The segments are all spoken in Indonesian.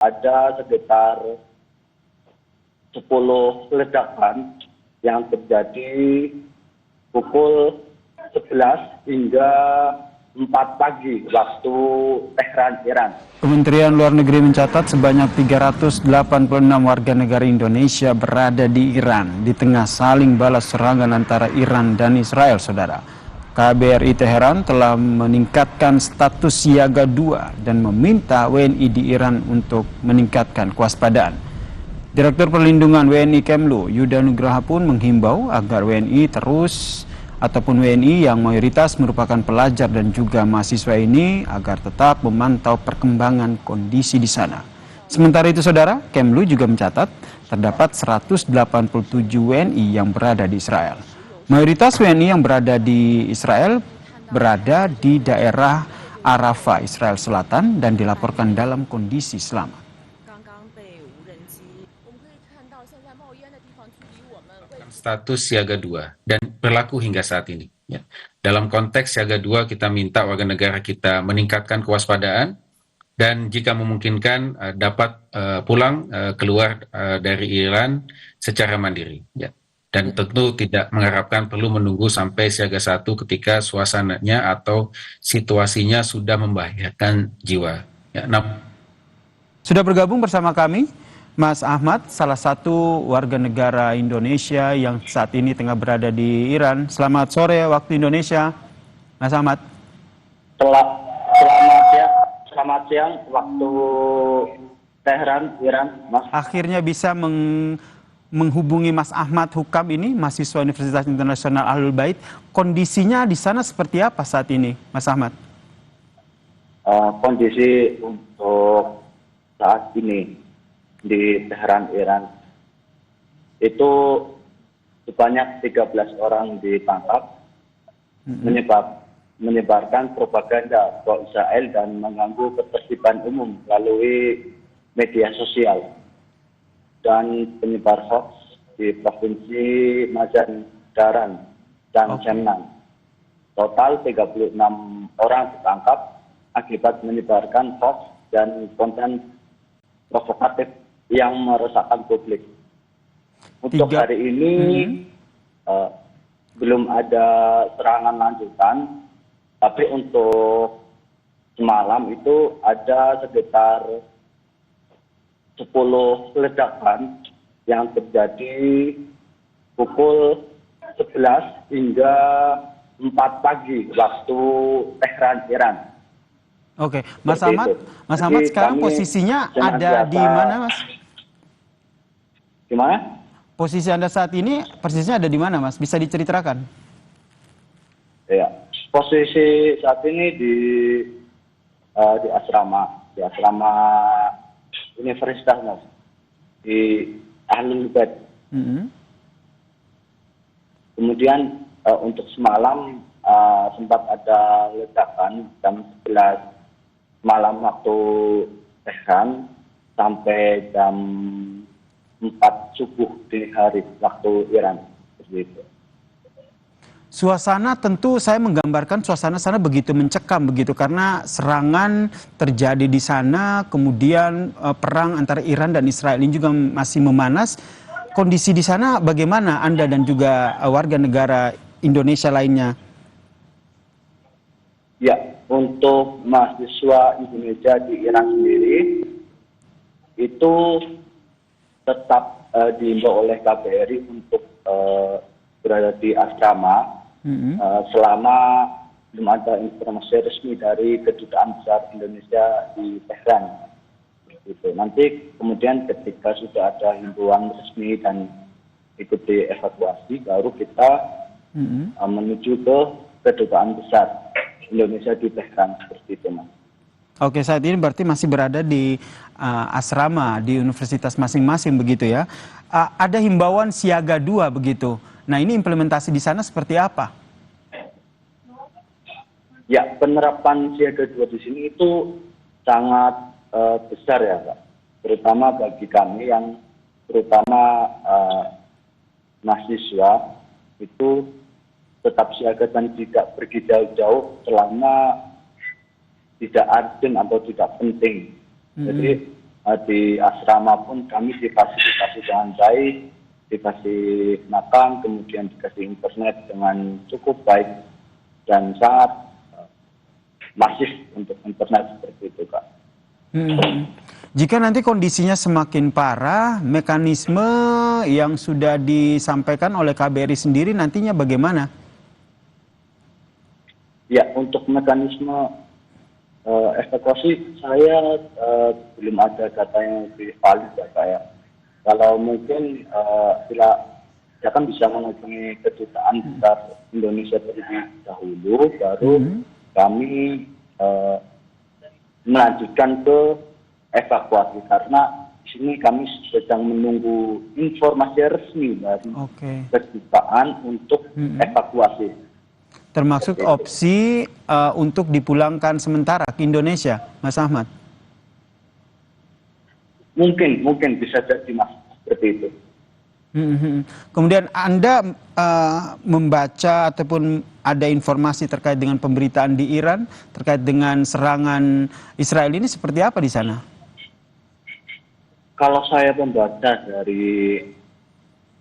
ada sekitar 10 ledakan yang terjadi pukul 11 hingga 4 pagi waktu Tehran, Iran. Kementerian Luar Negeri mencatat sebanyak 386 warga negara Indonesia berada di Iran di tengah saling balas serangan antara Iran dan Israel, saudara. KBRI Teheran telah meningkatkan status siaga 2 dan meminta WNI di Iran untuk meningkatkan kewaspadaan. Direktur Perlindungan WNI Kemlu, Yuda Nugraha pun menghimbau agar WNI yang mayoritas merupakan pelajar dan juga mahasiswa ini agar tetap memantau perkembangan kondisi di sana. Sementara itu, saudara, Kemlu juga mencatat terdapat 187 WNI yang berada di Israel. Mayoritas WNI yang berada di Israel berada di daerah Arafah, Israel Selatan dan dilaporkan dalam kondisi selamat. Status siaga 2 dan berlaku hingga saat ini. Ya. Dalam konteks siaga 2 kita minta warga negara kita meningkatkan kewaspadaan dan jika memungkinkan dapat pulang keluar dari Iran secara mandiri. Ya. Dan tentu tidak mengharapkan perlu menunggu sampai siaga 1 ketika suasananya atau situasinya sudah membahayakan jiwa. Ya, sudah bergabung bersama kami Mas Ahmad, salah satu warga negara Indonesia yang saat ini tengah berada di Iran. Selamat sore waktu Indonesia, Mas Ahmad. Selamat siang waktu Tehran, Iran, Mas. Akhirnya bisa menghubungi Mas Ahmad Hukam ini, mahasiswa Universitas Internasional Ahlul Bait. Kondisinya di sana seperti apa saat ini, Mas Ahmad? Kondisi untuk saat ini di Tehran, Iran itu sebanyak 13 orang ditangkap, menyebarkan propaganda pro Israel dan mengganggu ketertiban umum melalui media sosial dan penyebar hoax di Provinsi Mazandaran dan Semnan. Total 36 orang ditangkap akibat menyebarkan hoax dan konten provokatif yang meresahkan publik. Untuk hari ini belum ada serangan lanjutan, tapi untuk semalam itu ada sekitar 10 ledakan yang terjadi pukul 11 hingga 4 pagi waktu Tehran, Iran. Oke, Mas Ahmad sekarang posisinya ada di mana, Mas? Gimana? Posisi Anda saat ini persisnya ada di mana, Mas? Bisa diceritakan? Ya, posisi saat ini di asrama Universitas, Mas, di Ahlul Bait. Kemudian untuk semalam sempat ada ledakan jam 11 malam waktu Tehran sampai jam 4 subuh dini hari waktu Iran. Begitu. Suasana tentu saya menggambarkan suasana sana begitu mencekam begitu karena serangan terjadi di sana, kemudian perang antara Iran dan Israel ini juga masih memanas. Kondisi di sana bagaimana Anda dan juga warga negara Indonesia lainnya? Ya, untuk mahasiswa Indonesia di Iran sendiri itu tetap diimbau oleh KBRI untuk berada di asrama selama belum ada informasi resmi dari Kedutaan Besar Indonesia di Tehran. Gitu. Nanti kemudian ketika sudah ada himbauan resmi dan ikut dievakuasi, baru kita menuju ke Kedutaan Besar Indonesia di Tehran, seperti itu, Mas. Oke, saat ini berarti masih berada di asrama di universitas masing-masing begitu ya. Ada himbauan siaga 2 begitu. Nah, ini implementasi di sana seperti apa? Ya, penerapan siaga 2 di sini itu sangat besar ya, Pak. Terutama bagi kami yang terutama mahasiswa itu tetap siaga dan tidak pergi jauh-jauh selama tidak urgent atau tidak penting. Jadi di asrama pun kami difasilitasi dengan baik, dikasih makan, kemudian dikasih internet dengan cukup baik dan sangat masif untuk internet seperti itu, Kak. Jika nanti kondisinya semakin parah, mekanisme yang sudah disampaikan oleh KBRI sendiri nantinya bagaimana? Ya, untuk mekanisme evakuasi saya belum ada data yang lebih valid ya, Kak, ya. Kalau mungkin bila saya kan bisa menghubungi kedutaan besar Indonesia terlebih dahulu, baru kami melanjutkan ke evakuasi, karena di sini kami sedang menunggu informasi resmi dari kedutaan untuk evakuasi. Termasuk opsi untuk dipulangkan sementara ke Indonesia, Mas Ahmad? Mungkin bisa jadi, Mas, seperti itu. Kemudian Anda membaca ataupun ada informasi terkait dengan pemberitaan di Iran terkait dengan serangan Israel ini seperti apa di sana? Kalau saya membaca dari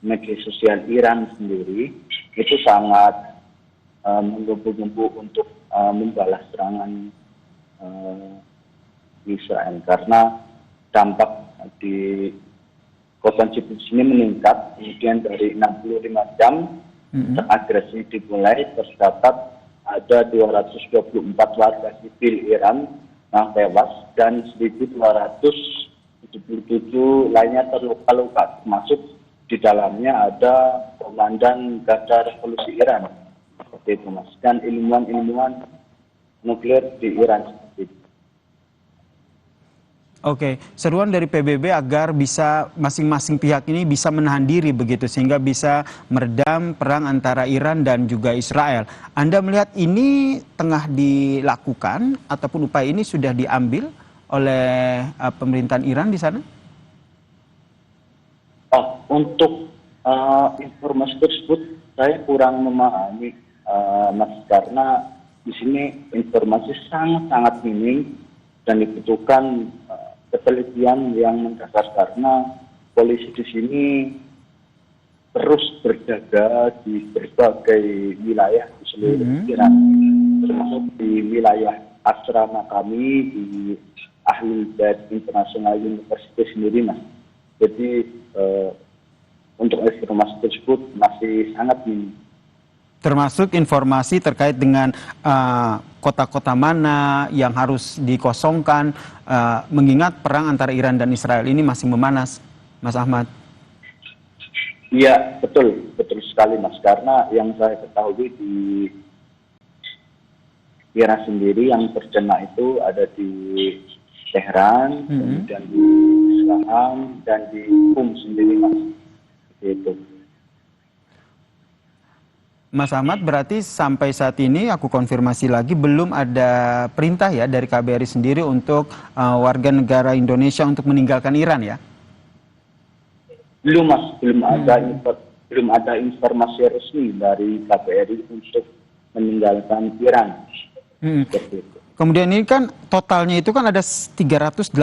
media sosial Iran sendiri, itu sangat menggebu-gebu untuk membalas serangan Israel, karena dampak di korban sipil sini meningkat. Kemudian dari 65 jam agresi dimulai, tercatat ada 224 warga sipil Iran yang tewas dan 1.277 lainnya terluka-luka, termasuk di dalamnya ada komandan Garda Revolusi Iran, seperti itu, Mas, dan ilmuwan nuklir di Iran. Oke, seruan dari PBB agar bisa masing-masing pihak ini bisa menahan diri begitu sehingga bisa meredam perang antara Iran dan juga Israel. Anda melihat ini tengah dilakukan ataupun upaya ini sudah diambil oleh pemerintahan Iran di sana? Untuk informasi tersebut saya kurang memahami, Mas, karena di sini informasi sangat minim dan dibutuhkan ketelitian yang mendasar, karena polisi di sini terus berjaga di berbagai wilayah di seluruh Iran, termasuk di wilayah asrama kami di Ahlul Bait International University sendiri, Mas. Jadi untuk informasi tersebut masih sangat minim. Termasuk informasi terkait dengan kota-kota mana yang harus dikosongkan, mengingat perang antara Iran dan Israel ini masih memanas, Mas Ahmad. Iya, betul sekali, Mas. Karena yang saya ketahui di Iran sendiri yang terkena itu ada di Tehran, kemudian di Isfahan dan di Qum sendiri, Mas. Itu. Mas Ahmad, berarti sampai saat ini aku konfirmasi lagi belum ada perintah ya dari KBRI sendiri untuk warga negara Indonesia untuk meninggalkan Iran ya? Belum, Mas, belum ada informasi resmi dari KBRI untuk meninggalkan Iran. Seperti itu. Kemudian ini kan totalnya itu kan ada 386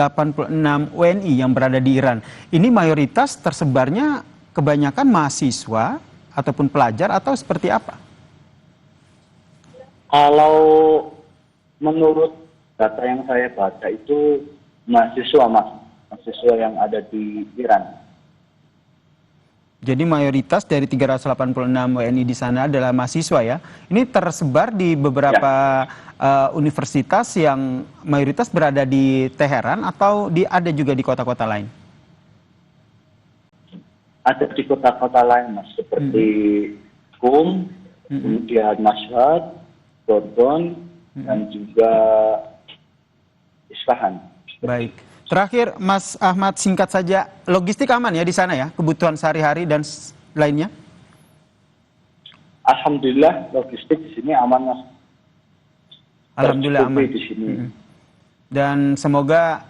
WNI yang berada di Iran. Ini mayoritas tersebarnya kebanyakan mahasiswa ataupun pelajar atau seperti apa? Kalau menurut data yang saya baca itu mahasiswa, Mas, mahasiswa yang ada di Iran. Jadi mayoritas dari 386 WNI di sana adalah mahasiswa ya. Ini tersebar di beberapa universitas yang mayoritas berada di Teheran atau ada juga di kota-kota lain? Ada di kota-kota lain, Mas, seperti Qum, kemudian Mashhad, Sorbonne, dan juga Isfahan. Baik. Terakhir, Mas Ahmad, singkat saja, logistik aman ya di sana ya? Kebutuhan sehari-hari dan lainnya? Alhamdulillah, logistik di sini aman, Mas. Alhamdulillah aman. Di sini. Dan semoga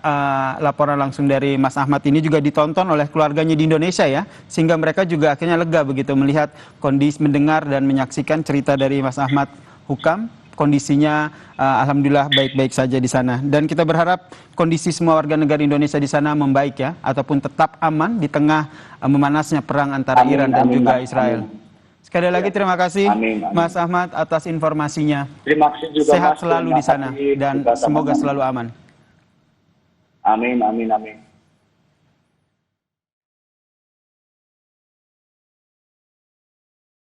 laporan langsung dari Mas Ahmad ini juga ditonton oleh keluarganya di Indonesia ya, sehingga mereka juga akhirnya lega begitu melihat kondisi, mendengar dan menyaksikan cerita dari Mas Ahmad Hukam, kondisinya alhamdulillah baik-baik saja di sana. Dan kita berharap kondisi semua warga negara Indonesia di sana membaik ya, ataupun tetap aman di tengah memanasnya perang antara Iran dan juga Israel. Sekali lagi terima kasih Mas Ahmad atas informasinya. Terima kasih juga Sehat Mas, selalu di sana dan semoga selalu aman. Amin, amin, amin.